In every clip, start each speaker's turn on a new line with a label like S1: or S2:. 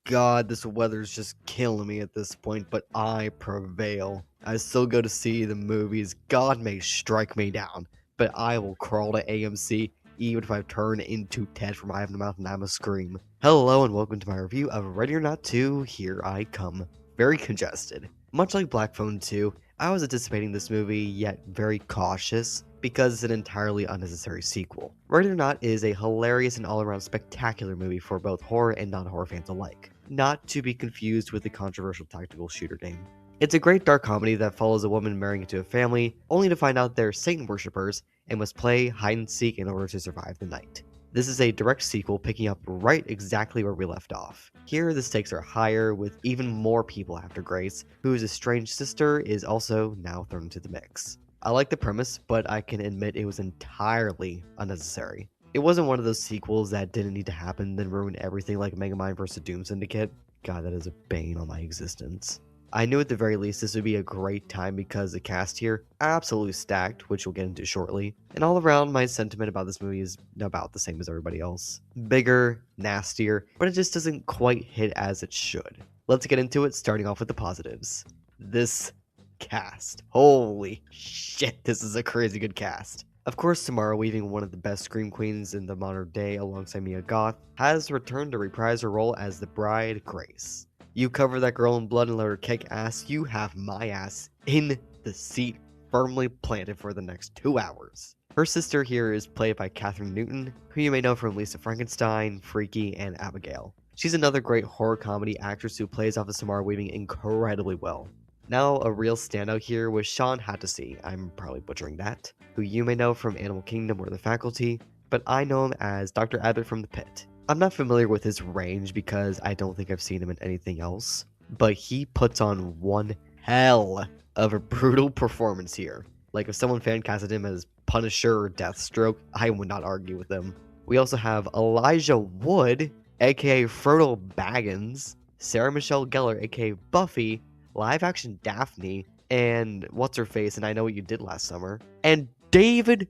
S1: God, this weather's just killing me at this point, but I prevail. I still go to see the movies. God may strike me down, but I will crawl to AMC even if I turn into Ted from Eye of the Mountain and I'm a scream. Hello and welcome to my review of Ready or Not 2. Here I come. Very congested. Much like Black Phone 2, I was anticipating this movie, yet very cautious, because it's an entirely unnecessary sequel. Ready or Not is a hilarious and all-around spectacular movie for both horror and non-horror fans alike, not to be confused with the controversial tactical shooter game. It's a great dark comedy that follows a woman marrying into a family, only to find out they're Satan worshippers and must play hide and seek in order to survive the night. This is a direct sequel picking up right exactly where we left off. Here, the stakes are higher, with even more people after Grace, whose estranged sister is also now thrown into the mix. I like the premise, but I can admit it was entirely unnecessary. It wasn't one of those sequels that didn't need to happen, then ruin everything like Megamind vs. Doom Syndicate. God, that is a bane on my existence. I knew at the very least this would be a great time because the cast here, absolutely stacked, which we'll get into shortly. And all around, my sentiment about this movie is about the same as everybody else. Bigger, nastier, but it just doesn't quite hit as it should. Let's get into it, starting off with the positives. This cast. Holy shit, this is a crazy good cast. Of course, Samara Weaving, one of the best scream queens in the modern day alongside Mia Goth, has returned to reprise her role as the bride Grace. You cover that girl in blood and let her kick ass, you have my ass in the seat firmly planted for the next 2 hours. Her sister here is played by Kathryn Newton, who you may know from Lisa Frankenstein, Freaky, and Abigail. She's another great horror comedy actress who plays off of Samara Weaving incredibly well. Now, a real standout here was Sean Hattasey, I'm probably butchering that, who you may know from Animal Kingdom or The Faculty, but I know him as Dr. Abbott from The Pit. I'm not familiar with his range because I don't think I've seen him in anything else, but he puts on one hell of a brutal performance here. Like if someone fan casted him as Punisher or Deathstroke, I would not argue with them. We also have Elijah Wood, aka Frodo Baggins, Sarah Michelle Gellar, aka Buffy, live action Daphne, and what's her face, and I Know What You Did Last Summer, and David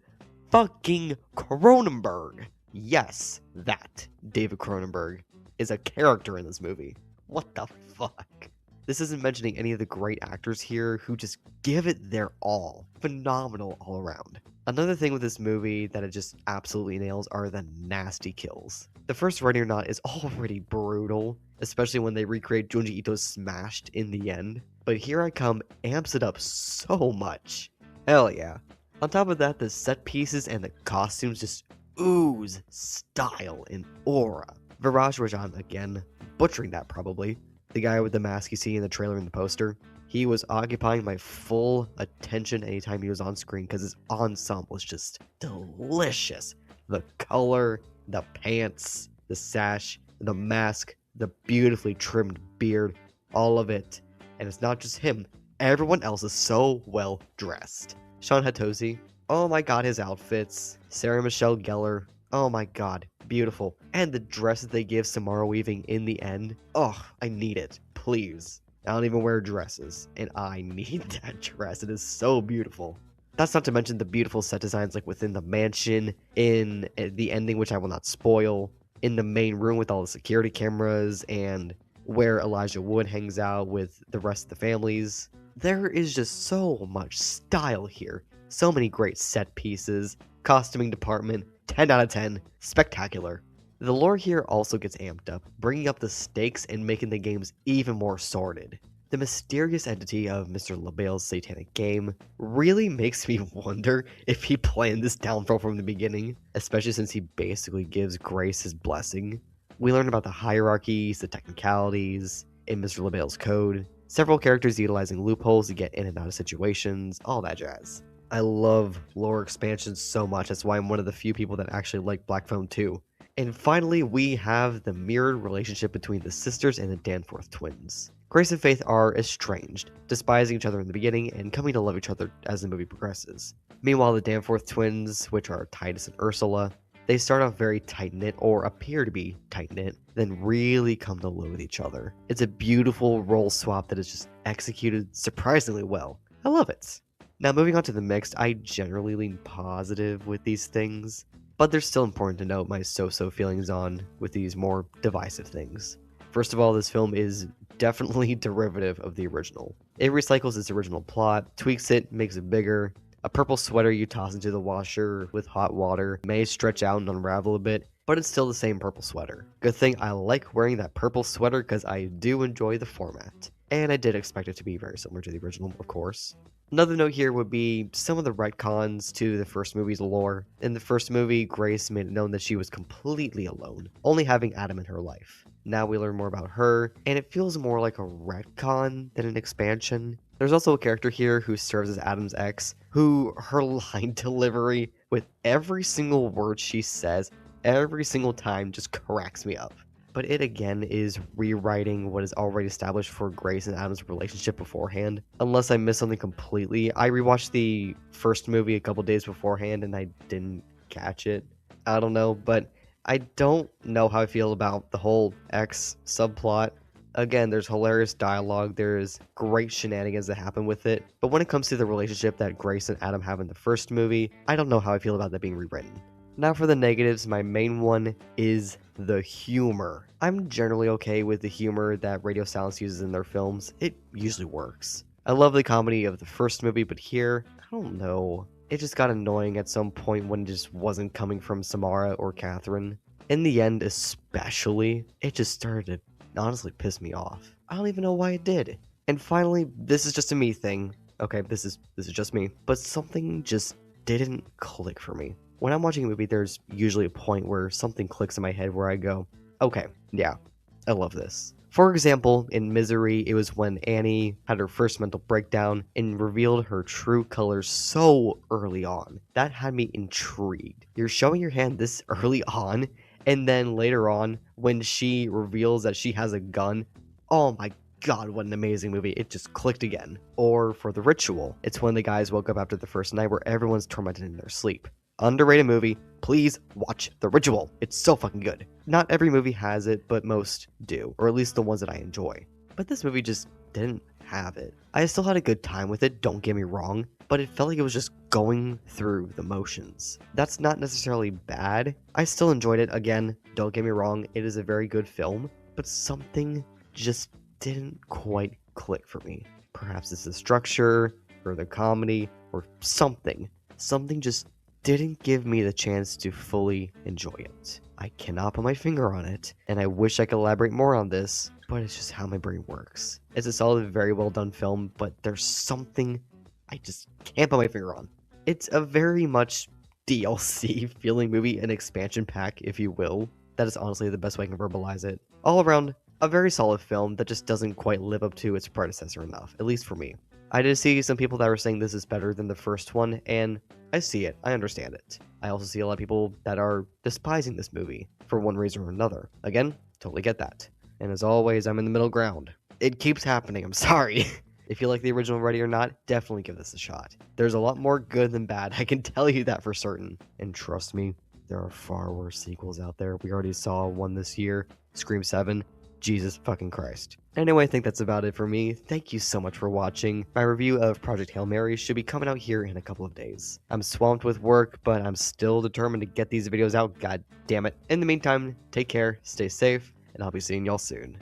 S1: fucking Cronenberg. Yes, that David Cronenberg is a character in this movie. What the fuck? This isn't mentioning any of the great actors here who just give it their all. Phenomenal all around. Another thing with this movie that it just absolutely nails are the nasty kills. The first Ready or Not is already brutal, especially when they recreate Junji Ito's Smashed in the end. But Here I Come amps it up so much. Hell yeah. On top of that, the set pieces and the costumes just ooze style and aura. Viraj Rajan, again, butchering that probably. The guy with the mask you see in the trailer and the poster. He was occupying my full attention anytime he was on screen because his ensemble is just delicious. The color, the pants, the sash, the mask, the beautifully trimmed beard, all of it. And it's not just him, everyone else is so well dressed. Sean Hattasey, oh my god, his outfits. Sarah Michelle Gellar, oh my god, beautiful. And the dress that they give Samara Weaving in the end, oh, I need it, please. I don't even wear dresses, and I need that dress. It is so beautiful. That's not to mention the beautiful set designs like within the mansion, in the ending, which I will not spoil, in the main room with all the security cameras, and where Elijah Wood hangs out with the rest of the families. There is just so much style here. So many great set pieces, costuming department, 10 out of 10, spectacular. The lore here also gets amped up, bringing up the stakes and making the games even more sordid. The mysterious entity of Mr. LaBelle's satanic game really makes me wonder if he planned this downfall from the beginning, especially since he basically gives Grace his blessing. We learn about the hierarchies, the technicalities, in Mr. LaBelle's code, several characters utilizing loopholes to get in and out of situations, all that jazz. I love lore expansions so much, that's why I'm one of the few people that actually like Black Phone 2. And finally, we have the mirrored relationship between the sisters and the Danforth twins. Grace and Faith are estranged, despising each other in the beginning and coming to love each other as the movie progresses. Meanwhile, the Danforth twins, which are Titus and Ursula, they start off very tight-knit, or appear to be tight-knit, then really come to loathe each other. It's a beautiful role swap that is just executed surprisingly well. I love it. Now moving on to the mixed, I generally lean positive with these things, but they're still important to note my so-so feelings on with these more divisive things. First of all, this film is definitely derivative of the original. It recycles its original plot, tweaks it, makes it bigger. A purple sweater you toss into the washer with hot water may stretch out and unravel a bit, but it's still the same purple sweater. Good thing I like wearing that purple sweater because I do enjoy the format. And I did expect it to be very similar to the original, of course. Another note here would be some of the retcons to the first movie's lore. In the first movie, Grace made it known that she was completely alone, only having Adam in her life. Now we learn more about her, and it feels more like a retcon than an expansion. There's also a character here who serves as Adam's ex, who her line delivery with every single word she says, every single time just cracks me up. But it again is rewriting what is already established for Grace and Adam's relationship beforehand. Unless I missed something completely. I rewatched the first movie a couple days beforehand and I didn't catch it. I don't know, but I don't know how I feel about the whole X subplot. Again, there's hilarious dialogue, there's great shenanigans that happen with it, but when it comes to the relationship that Grace and Adam have in the first movie, I don't know how I feel about that being rewritten. Now for the negatives, my main one is the humor. I'm generally okay with the humor that Radio Silence uses in their films. It usually works. I love the comedy of the first movie, but here, I don't know. It just got annoying at some point when it just wasn't coming from Samara or Catherine. In the end especially, it just started to honestly piss me off. I don't even know why it did. And finally, this is just a me thing. Okay, this is just me. But something just didn't click for me. When I'm watching a movie, there's usually a point where something clicks in my head where I go, okay, yeah, I love this. For example, in Misery, it was when Annie had her first mental breakdown and revealed her true colors so early on. That had me intrigued. You're showing your hand this early on, and then later on, when she reveals that she has a gun, oh my God, what an amazing movie. It just clicked again. Or for The Ritual, it's when the guys woke up after the first night where everyone's tormented in their sleep. Underrated movie, please watch The Ritual. It's so fucking good. Not every movie has it, but most do, or at least the ones that I enjoy. But this movie just didn't have it. I still had a good time with it, don't get me wrong, but it felt like it was just going through the motions. That's not necessarily bad. I still enjoyed it. Again, don't get me wrong, it is a very good film, but something just didn't quite click for me. Perhaps it's the structure, or the comedy, or something. Something just didn't give me the chance to fully enjoy it. I cannot put my finger on it, and I wish I could elaborate more on this, but it's just how my brain works. It's a solid, very well done film, but there's something I just can't put my finger on. It's a very much DLC feeling movie, an expansion pack, if you will. That is honestly the best way I can verbalize it. All around, a very solid film that just doesn't quite live up to its predecessor enough, at least for me. I did see some people that were saying this is better than the first one, and I see it. I understand it. I also see a lot of people that are despising this movie for one reason or another. Again, totally get that. And as always, I'm in the middle ground. It keeps happening. I'm sorry. If you like the original Ready or Not, definitely give this a shot. There's a lot more good than bad. I can tell you that for certain. And trust me, there are far worse sequels out there. We already saw one this year, Scream 7. Jesus fucking Christ. Anyway, I think that's about it for me. Thank you so much for watching. My review of Project Hail Mary should be coming out here in a couple of days. I'm swamped with work, but I'm still determined to get these videos out, god damn it. In the meantime, take care, stay safe, and I'll be seeing y'all soon.